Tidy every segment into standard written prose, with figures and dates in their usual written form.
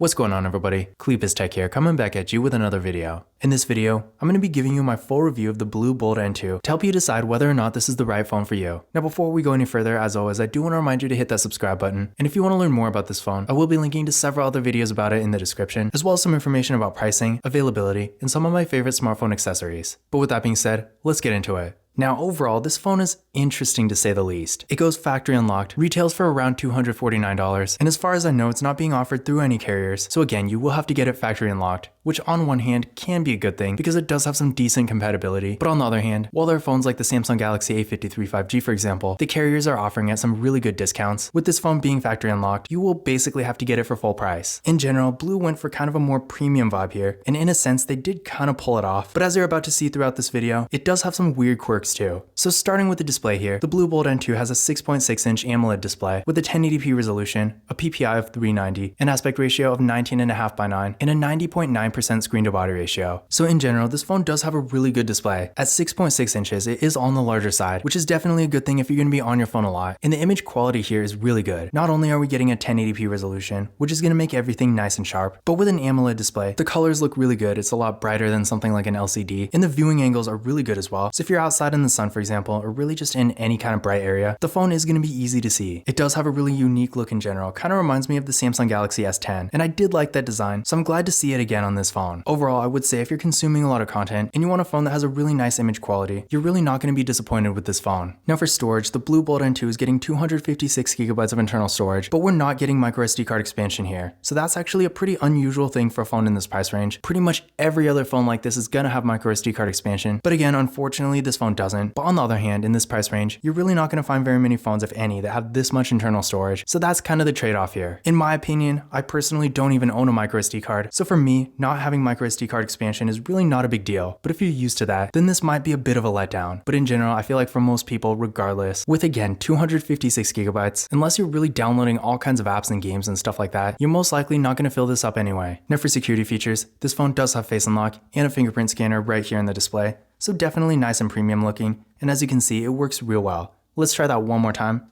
What's going on, everybody? Cleepus Tech here, coming back at you with another video. In this video, I'm going to be giving you my full review of the BLU Bold N2 to help you decide whether or not this is the right phone for you. Now before we go any further, as always, I do want to remind you to hit that subscribe button, and if you want to learn more about this phone, I will be linking to several other videos about it in the description, as well as some information about pricing, availability, and some of my favorite smartphone accessories. But with that being said, let's get into it. Now overall, this phone is interesting to say the least. It goes factory unlocked, retails for around $249, and as far as I know, it's not being offered through any carriers, so again, you will have to get it factory unlocked, which on one hand can be a good thing because it does have some decent compatibility, but on the other hand, while there are phones like the Samsung Galaxy A53 5G for example, the carriers are offering at some really good discounts. With this phone being factory unlocked, you will basically have to get it for full price. In general, BLU went for kind of a more premium vibe here, and in a sense, they did kind of pull it off, but as you're about to see throughout this video, it does have some weird quirks too. So starting with the display here, the BLU Bold N2 has a 6.6-inch AMOLED display with a 1080p resolution, a PPI of 390, an aspect ratio of 19.5:9, and a 90.9% screen to body ratio. So in general, this phone does have a really good display. At 6.6 inches, it is on the larger side, which is definitely a good thing if you're going to be on your phone a lot. And the image quality here is really good. Not only are we getting a 1080p resolution, which is going to make everything nice and sharp, but with an AMOLED display, the colors look really good. It's a lot brighter than something like an LCD, and the viewing angles are really good as well. So if you're outside in the sun, for example, or really just in any kind of bright area, the phone is going to be easy to see. It does have a really unique look in general, kind of reminds me of the Samsung Galaxy S10, and I did like that design, so I'm glad to see it again on this phone. Overall, I would say if you're consuming a lot of content and you want a phone that has a really nice image quality, you're really not going to be disappointed with this phone. Now for storage, the BLU Bold N2 is getting 256GB of internal storage, but we're not getting microSD card expansion here, so that's actually a pretty unusual thing for a phone in this price range. Pretty much every other phone like this is going to have microSD card expansion, but again, unfortunately, this phone doesn't. But on the other hand, in this price range, you're really not going to find very many phones, if any, that have this much internal storage, so that's kind of the trade-off here. In my opinion, I personally don't even own a microSD card, so for me, not having microSD card expansion is really not a big deal, but if you're used to that, then this might be a bit of a letdown. But in general, I feel like for most people, regardless, with again 256GB, unless you're really downloading all kinds of apps and games and stuff like that, you're most likely not going to fill this up anyway. Now for security features, this phone does have face unlock and a fingerprint scanner right here in the display, so definitely nice and premium looking, and as you can see, it works real well. Let's try that one more time.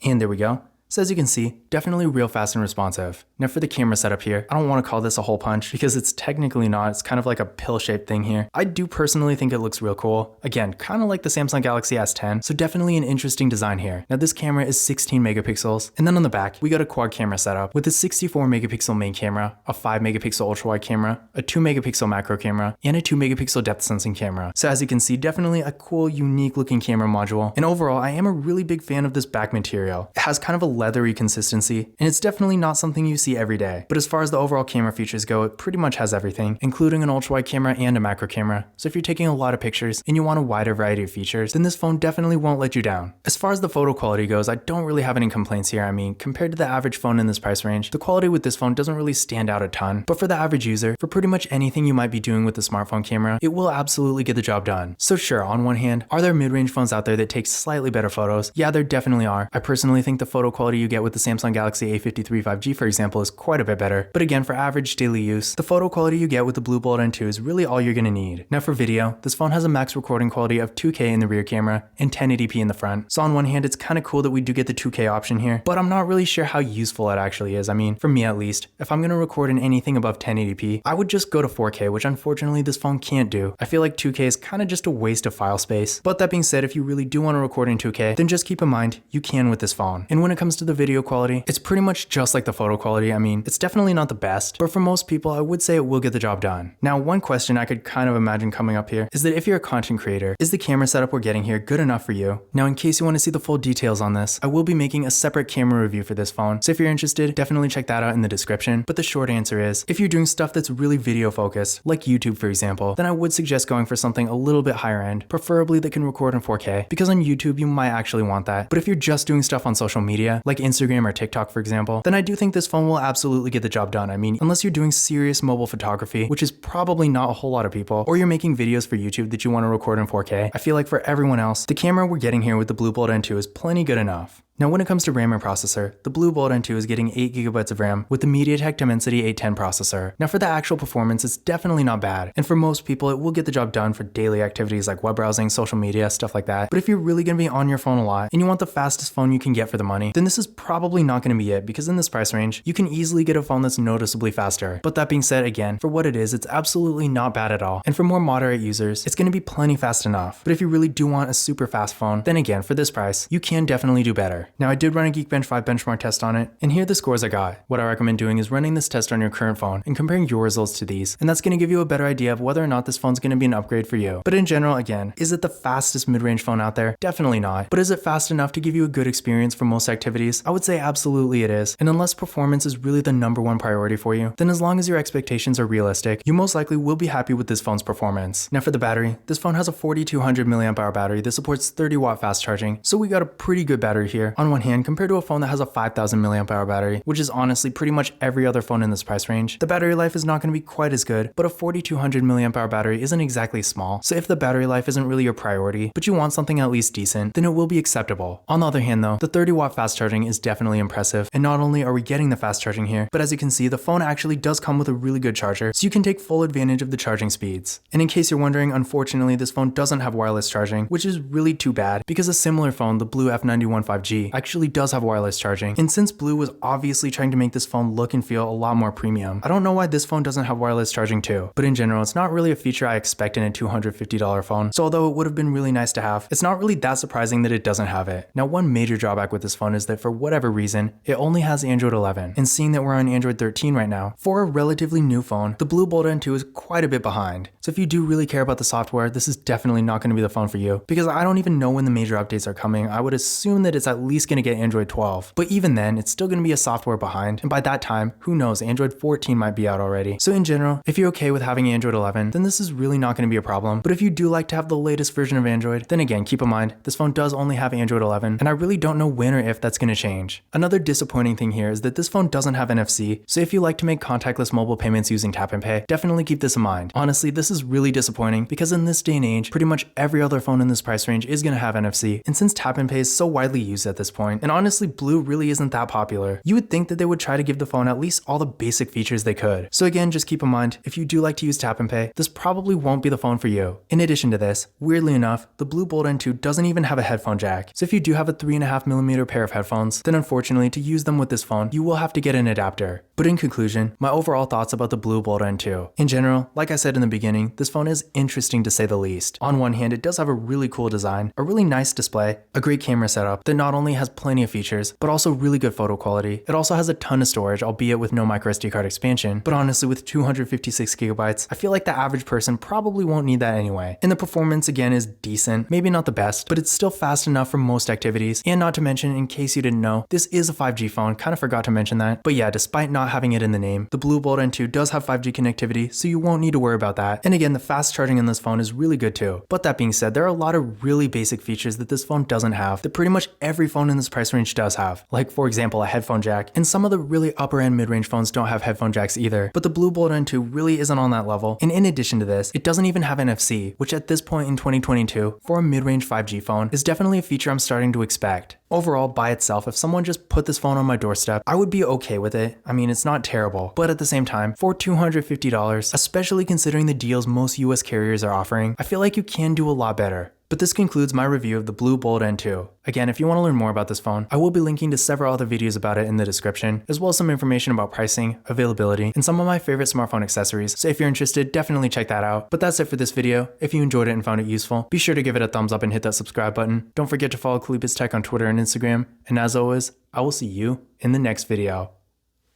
And there we go. So as you can see, definitely real fast and responsive. Now for the camera setup here, I don't want to call this a hole punch because it's technically not, it's kind of like a pill-shaped thing here. I do personally think it looks real cool. Again, kind of like the Samsung Galaxy S10, so definitely an interesting design here. Now this camera is 16 megapixels, and then on the back, we got a quad camera setup with a 64 megapixel main camera, a 5 megapixel ultra wide camera, a 2 megapixel macro camera, and a 2 megapixel depth sensing camera. So as you can see, definitely a cool, unique looking camera module. And overall, I am a really big fan of this back material. It has kind of a leathery consistency, and it's definitely not something you see every day. But as far as the overall camera features go, it pretty much has everything, including an ultra-wide camera and a macro camera. So if you're taking a lot of pictures and you want a wider variety of features, then this phone definitely won't let you down. As far as the photo quality goes, I don't really have any complaints here. I mean, compared to the average phone in this price range, the quality with this phone doesn't really stand out a ton, but for the average user, for pretty much anything you might be doing with the smartphone camera, it will absolutely get the job done. So sure, on one hand, are there mid-range phones out there that take slightly better photos? Yeah, there definitely are. I personally think the photo quality you get with the Samsung Galaxy A53 5G, for example, is quite a bit better. But again, for average daily use, the photo quality you get with the BLU Bold N2 is really all you're going to need. Now for video, this phone has a max recording quality of 2K in the rear camera and 1080p in the front. So on one hand, it's kind of cool that we do get the 2K option here, but I'm not really sure how useful it actually is. I mean, for me at least, if I'm going to record in anything above 1080p, I would just go to 4K, which unfortunately this phone can't do. I feel like 2K is kind of just a waste of file space. But that being said, if you really do want to record in 2K, then just keep in mind, you can with this phone. And when it comes to the video quality, it's pretty much just like the photo quality. I mean, it's definitely not the best, but for most people, I would say it will get the job done. Now, one question I could kind of imagine coming up here is that if you're a content creator, is the camera setup we're getting here good enough for you? Now, in case you want to see the full details on this, I will be making a separate camera review for this phone, so if you're interested, definitely check that out in the description. But the short answer is, if you're doing stuff that's really video focused, like YouTube for example, then I would suggest going for something a little bit higher end, preferably that can record in 4K, because on YouTube you might actually want that. But if you're just doing stuff on social media, like Instagram or TikTok for example, then I do think this phone will absolutely get the job done. I mean, unless you're doing serious mobile photography, which is probably not a whole lot of people, or you're making videos for YouTube that you want to record in 4K, I feel like for everyone else, the camera we're getting here with the BLU Bold N2 is plenty good enough. Now when it comes to RAM and processor, the BLU Bold N2 is getting 8GB of RAM with the MediaTek Dimensity 810 processor. Now for the actual performance, it's definitely not bad, and for most people it will get the job done for daily activities like web browsing, social media, stuff like that. But if you're really going to be on your phone a lot and you want the fastest phone you can get for the money, then this is probably not going to be it, because in this price range, you can easily get a phone that's noticeably faster. But that being said, again, for what it is, it's absolutely not bad at all, and for more moderate users, it's going to be plenty fast enough. But if you really do want a super fast phone, then again, for this price, you can definitely do better. Now I did run a Geekbench 5 benchmark test on it, and here are the scores I got. What I recommend doing is running this test on your current phone and comparing your results to these, and that's going to give you a better idea of whether or not this phone's going to be an upgrade for you. But in general, again, is it the fastest mid-range phone out there? Definitely not. But is it fast enough to give you a good experience for most activities? I would say absolutely it is. And unless performance is really the #1 priority for you, then as long as your expectations are realistic, you most likely will be happy with this phone's performance. Now for the battery, this phone has a 4200 mAh battery that supports 30-watt fast charging, so we got a pretty good battery here on one hand compared to a phone that has a 5000 mAh battery, which is honestly pretty much every other phone in this price range. The battery life is not going to be quite as good, but a 4200 mAh battery isn't exactly small, so if the battery life isn't really your priority, but you want something at least decent, then it will be acceptable. On the other hand though, the 30-watt fast charging is definitely impressive, and not only are we getting the fast charging here, but as you can see, the phone actually does come with a really good charger, so you can take full advantage of the charging speeds. And in case you're wondering, unfortunately this phone doesn't have wireless charging, which is really too bad, because a similar phone, the BLU F91 5G, actually does have wireless charging. And since BLU was obviously trying to make this phone look and feel a lot more premium, I don't know why this phone doesn't have wireless charging too. But in general, it's not really a feature I expect in a $250 phone, so although it would have been really nice to have, it's not really that surprising that it doesn't have it. Now one major drawback with this phone is that for whatever reason, it only has Android 11. And seeing that we're on Android 13 right now, for a relatively new phone, the BLU Bold N2 is quite a bit behind. So if you do really care about the software, this is definitely not going to be the phone for you, because I don't even know when the major updates are coming. I would assume that it's at least going to get Android 12, but even then, it's still going to be a software behind, and by that time, who knows, Android 14 might be out already. So in general, if you're okay with having Android 11, then this is really not going to be a problem. But if you do like to have the latest version of Android, then again, keep in mind, this phone does only have Android 11, and I really don't know when or if that's going to change. Another disappointing thing here is that this phone doesn't have NFC, so if you like to make contactless mobile payments using tap and pay, definitely keep this in mind. Honestly, this is really disappointing, because in this day and age, pretty much every other phone in this price range is going to have NFC, and since tap and pay is so widely used at this point, and honestly BLU really isn't that popular, you would think that they would try to give the phone at least all the basic features they could. So again, just keep in mind, if you do like to use tap and pay, this probably won't be the phone for you. In addition to this, weirdly enough, the BLU Bold N2 doesn't even have a headphone jack, so if you do have a 3.5mm pair of headphones, then unfortunately to use them with this phone, you will have to get an adapter. But in conclusion, my overall thoughts about the BLU Bold N2. In general, like I said in the beginning, this phone is interesting to say the least. On one hand, it does have a really cool design, a really nice display, a great camera setup that not only has plenty of features, but also really good photo quality. It also has a ton of storage, albeit with no microSD card expansion, but honestly with 256GB, I feel like the average person probably won't need that anyway. And the performance again is decent, maybe not the best, but it's still fast enough for most activities. And not to mention, in case you didn't know, this is a 5G phone, kind of forgot to mention that. But yeah, despite not having it in the name, the BLU Bold N2 does have 5G connectivity, so you won't need to worry about that. And again, the fast charging in this phone is really good too. But that being said, there are a lot of really basic features that this phone doesn't have that pretty much every phone in this price range does have. Like for example, a headphone jack, and some of the really upper end mid-range phones don't have headphone jacks either. But the BLU Bold N2 really isn't on that level. And in addition to this, it doesn't even have NFC, which at this point in 2022, for a mid-range 5G phone, is definitely a feature I'm starting to expect. Overall, by itself, if someone just put this phone on my doorstep, I would be okay with it. I mean, it's not terrible, but at the same time, for $250, especially considering the deals most US carriers are offering, I feel like you can do a lot better. But this concludes my review of the BLU Bold N2. Again, if you want to learn more about this phone, I will be linking to several other videos about it in the description, as well as some information about pricing, availability, and some of my favorite smartphone accessories, so if you're interested, definitely check that out. But that's it for this video. If you enjoyed it and found it useful, be sure to give it a thumbs up and hit that subscribe button. Don't forget to follow Kalipis Tech on Twitter and Instagram, and as always, I will see you in the next video.